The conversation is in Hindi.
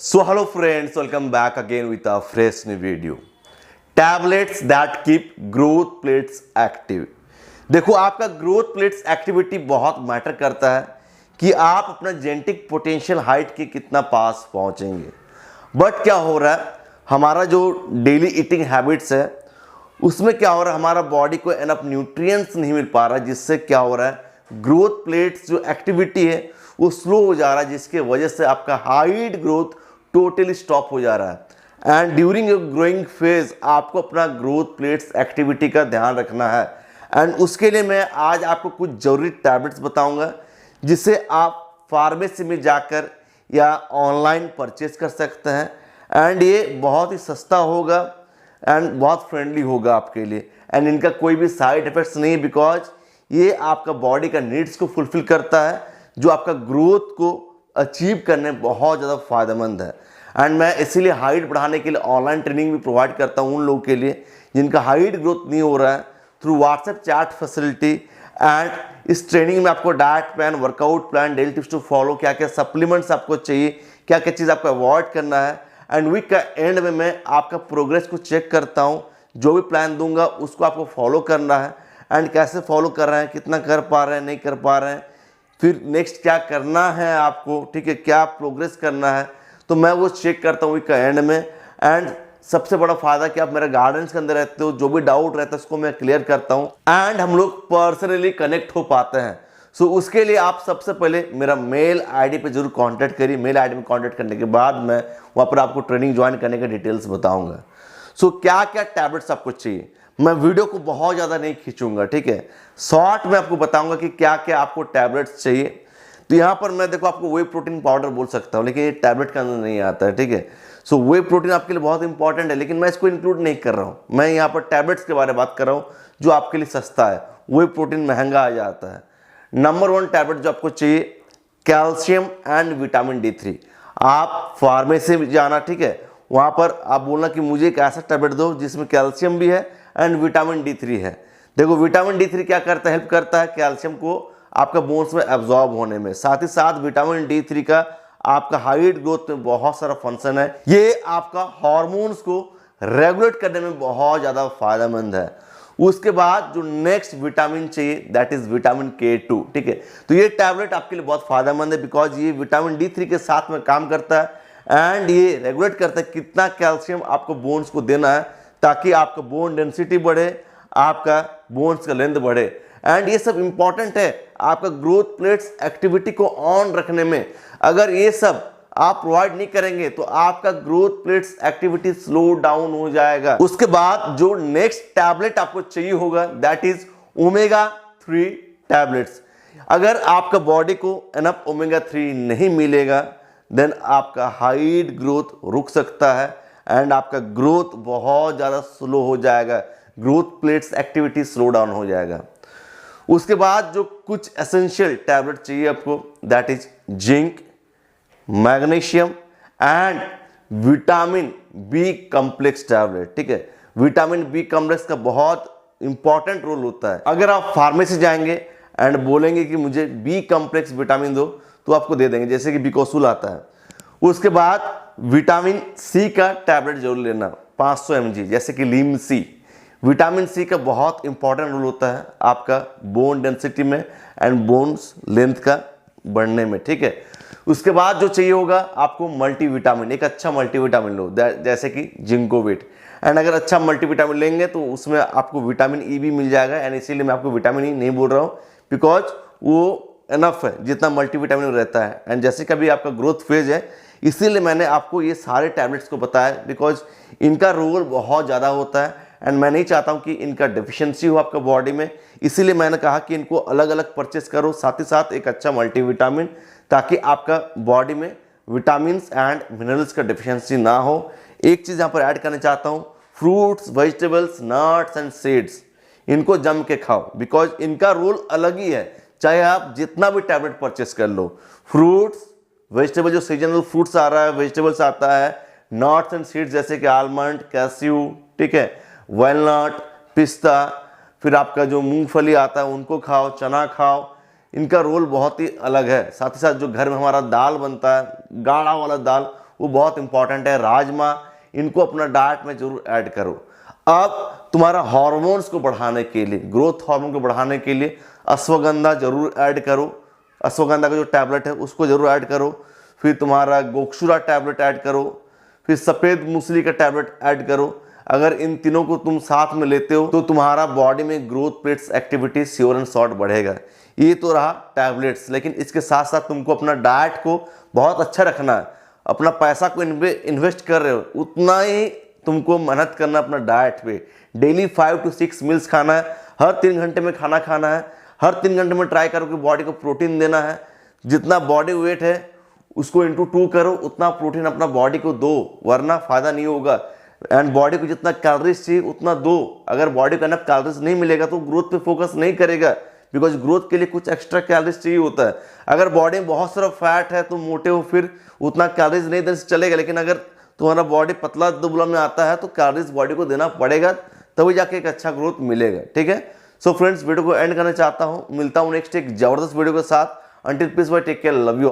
So hello friends, welcome back again with a fresh new video. Tablets that keep growth plates active. देखो आपका ग्रोथ प्लेट्स एक्टिविटी बहुत मैटर करता है कि आप अपना जेनेटिक पोटेंशियल हाइट के कितना पास पहुंचेंगे। बट क्या हो रहा है, हमारा जो डेली ईटिंग हैबिट्स है उसमें क्या हो रहा है, हमारा बॉडी को एनफ न्यूट्रिएंट्स नहीं मिल पा रहा है, जिससे क्या हो रहा है ग्रोथ प्लेट्स जो एक्टिविटी है वो स्लो हो जा रहा है, जिसके वजह से आपका हाइट ग्रोथ टोटली स्टॉप हो जा रहा है। And during your growing phase आपको अपना ग्रोथ प्लेट्स एक्टिविटी का ध्यान रखना है। एंड उसके लिए मैं आज आपको कुछ जरूरी टैबलेट्स बताऊंगा जिसे आप फार्मेसी में जाकर या ऑनलाइन परचेज कर सकते हैं। एंड ये बहुत ही सस्ता होगा एंड बहुत फ्रेंडली होगा आपके लिए। एंड इनका कोई भी साइड इफेक्ट्स नहीं, बिकॉज ये आपका बॉडी का नीड्स को फुलफिल करता है, जो आपका ग्रोथ को अचीव करने में बहुत ज़्यादा फायदेमंद है। एंड मैं इसीलिए हाइट बढ़ाने के लिए ऑनलाइन ट्रेनिंग भी प्रोवाइड करता हूँ उन लोगों के लिए जिनका हाइट ग्रोथ नहीं हो रहा है, through WhatsApp chat facility. And इस ट्रेनिंग में आपको diet plan, workout plan, daily tips to follow, क्या क्या सप्लीमेंट्स आपको चाहिए, क्या क्या चीज़ आपको अवॉइड करना है। एंड वीक का एंड में मैं आपका प्रोग्रेस को चेक करता हूँ, जो भी प्लान दूंगा उसको आपको फॉलो करना है। एंड कैसे फॉलो कर रहे हैं, कितना कर पा रहे हैं, नहीं कर पा रहे हैं, फिर नेक्स्ट क्या करना है आपको, ठीक है, क्या प्रोग्रेस करना है, तो मैं वो चेक करता हूँ वीक का एंड में। एंड सबसे बड़ा फायदा कि आप मेरे गार्डन्स के अंदर रहते हो, जो भी डाउट रहता है उसको मैं क्लियर करता हूँ एंड हम लोग पर्सनली कनेक्ट हो पाते हैं। सो उसके लिए आप सबसे पहले मेरा मेल आईडी पे जरूर कांटेक्ट करिए। मेल आईडी में कांटेक्ट करने के बाद मैं वहाँ पर आपको ट्रेनिंग ज्वाइन करने के डिटेल्स बताऊँगा। सो क्या क्या टैबलेट्स आपको चाहिए, मैं वीडियो को बहुत ज़्यादा नहीं खींचूंगा, ठीक है, शॉर्ट में आपको बताऊंगा कि क्या क्या आपको टैबलेट्स चाहिए। तो यहाँ पर मैं देखो आपको वे प्रोटीन पाउडर बोल सकता हूँ, लेकिन ये टैबलेट के अंदर नहीं आता है, ठीक है। सो वे प्रोटीन आपके लिए बहुत इंपॉर्टेंट है, लेकिन मैं इसको इंक्लूड नहीं कर रहा हूँ। मैं यहाँ पर टैबलेट्स के बारे में बात कर रहा हूँ जो आपके लिए सस्ता है, वे प्रोटीन महंगा आ जाता है। नंबर 1 टैबलेट जो आपको चाहिए, कैल्शियम एंड विटामिन D3। आप फार्मेसी में जाना, ठीक है, वहाँ पर आप बोलना कि मुझे एक ऐसा टैबलेट दो जिसमें कैल्शियम भी है एंड विटामिन D3 है। देखो विटामिन D3 क्या करता है, हेल्प करता है कैल्शियम को आपका बोन्स में एब्जॉर्ब होने में, साथ ही साथ विटामिन D3 का आपका हाइट ग्रोथ में बहुत सारा फंक्शन है। ये आपका हार्मोन्स को रेगुलेट करने में बहुत ज़्यादा फायदेमंद है। उसके बाद जो नेक्स्ट विटामिन चाहिए दैट इज विटामिन K2, ठीक है। तो ये टैबलेट आपके लिए बहुत फायदेमंद है, बिकॉज ये विटामिन D3 के साथ में काम करता है एंड ये रेगुलेट करता है कितना कैल्शियम आपको बोन्स को देना है, ताकि आपका बोन डेंसिटी बढ़े, आपका बोन्स का लेंथ बढ़े। एंड ये सब इंपॉर्टेंट है आपका ग्रोथ प्लेट्स एक्टिविटी को ऑन रखने में। अगर ये सब आप प्रोवाइड नहीं करेंगे तो आपका growth plates activity slow down हो जाएगा। उसके बाद जो नेक्स्ट टैबलेट आपको चाहिए होगा दैट इज ओमेगा 3 टैबलेट्स। अगर आपका बॉडी को एनफ ओमेगा 3 नहीं मिलेगा देन आपका हाइट ग्रोथ रुक सकता है एंड आपका ग्रोथ बहुत ज़्यादा स्लो हो जाएगा, growth plates activity slow down हो जाएगा। उसके बाद जो कुछ एसेंशियल टैबलेट चाहिए आपको that is zinc, magnesium and vitamin B complex tablet, ठीक है। विटामिन बी कॉम्प्लेक्स का बहुत इंपॉर्टेंट रोल होता है। अगर आप फार्मेसी जाएंगे एंड बोलेंगे कि मुझे बी कॉम्प्लेक्स विटामिन दो तो आपको दे देंगे, जैसे कि बिकोसूल आता है। उसके बाद विटामिन सी का टैबलेट जरूर लेना 500 mg, जैसे कि लीम सी। विटामिन सी का बहुत इंपॉर्टेंट रोल होता है आपका बोन डेंसिटी में एंड बोन्स लेंथ का बढ़ने में, ठीक है। उसके बाद जो चाहिए होगा आपको मल्टीविटामिन, एक अच्छा मल्टीविटामिन लो जैसे कि जिंकोविट। एंड अगर अच्छा मल्टीविटामिन लेंगे तो उसमें आपको विटामिन ई भी मिल जाएगा। एंड इसीलिए मैं आपको विटामिन ई नहीं बोल रहा हूँ, बिकॉज वो एनफ है जितना मल्टीविटामिन रहता है। एंड जैसे कभी आपका ग्रोथ फेज है, इसीलिए मैंने आपको ये सारे टैबलेट्स को बताया, बिकॉज इनका रोल बहुत ज़्यादा होता है एंड मैं नहीं चाहता हूँ कि इनका डेफिशिएंसी हो आपका बॉडी में। इसीलिए मैंने कहा कि इनको अलग अलग परचेस करो, साथ ही साथ एक अच्छा मल्टीविटामिन, ताकि आपका बॉडी में विटामिन्स एंड मिनरल्स का डेफिशिएंसी ना हो। एक चीज़ यहाँ पर ऐड करना चाहता हूँ, fruits, vegetables, nuts and seeds, इनको जम के खाओ, बिकॉज इनका रोल अलग ही है, चाहे आप जितना भी टैबलेट परचेस कर लो। फ्रूट्स, वेजिटेबल जो सीजनल फ्रूट्स आ रहा है, वेजिटेबल्स आता है, नट्स एंड सीड्स जैसे कि आलमंड, कैस्यू, ठीक है, वैलनट, पिस्ता, फिर आपका जो मूंगफली आता है उनको खाओ, चना खाओ। इनका रोल बहुत ही अलग है। साथ ही साथ जो घर में हमारा दाल बनता है, गाढ़ा वाला दाल, वो बहुत इंपॉर्टेंट है। राजमा, इनको अपना डाइट में जरूर ऐड करो। अब तुम्हारा हार्मोन्स को बढ़ाने के लिए, ग्रोथ हार्मोन को बढ़ाने के लिए अश्वगंधा जरूर ऐड करो। अश्वगंधा का जो टैबलेट है उसको जरूर ऐड करो। फिर तुम्हारा गोक्षुरा टैबलेट ऐड करो। फिर सफ़ेद मूसली का टैबलेट ऐड करो। अगर इन तीनों को तुम साथ में लेते हो तो तुम्हारा बॉडी में growth plates activity sure and short बढ़ेगा। ये तो रहा टैबलेट्स, लेकिन इसके साथ साथ तुमको अपना डाइट को बहुत अच्छा रखना है। अपना पैसा को इन्वेस्ट कर रहे हो उतना ही तुमको मेहनत करना अपना डाइट पे। डेली 5 to 6 मील्स खाना है, हर 3 घंटे में खाना खाना है। हर 3 घंटे में ट्राई करो कि बॉडी को प्रोटीन देना है। जितना बॉडी वेट है उसको इंटू 2 करो, उतना प्रोटीन अपना बॉडी को दो, वरना फायदा नहीं होगा। एंड बॉडी को जितना कैलोरीज चाहिए उतना दो। अगर बॉडी को इनफ कैलोरीज नहीं मिलेगा तो ग्रोथ पे फोकस नहीं करेगा, बिकॉज ग्रोथ के लिए कुछ एक्स्ट्रा कैलोरीज चाहिए होता है। अगर बॉडी में बहुत सारा फैट है, तुम मोटे हो, फिर उतना कैलोरीज नहीं देने से चलेगा। लेकिन अगर तुम्हारा बॉडी पतला दुबला में आता है तो कैलोरीज बॉडी को देना पड़ेगा, तभी जाके एक अच्छा ग्रोथ मिलेगा। ठीक है, सो फ्रेंड्स वीडियो को एंड करना चाहता हूँ। मिलता हूँ नेक्स्ट एक जबरदस्त वीडियो के साथ। Until peace bye, take care, love you.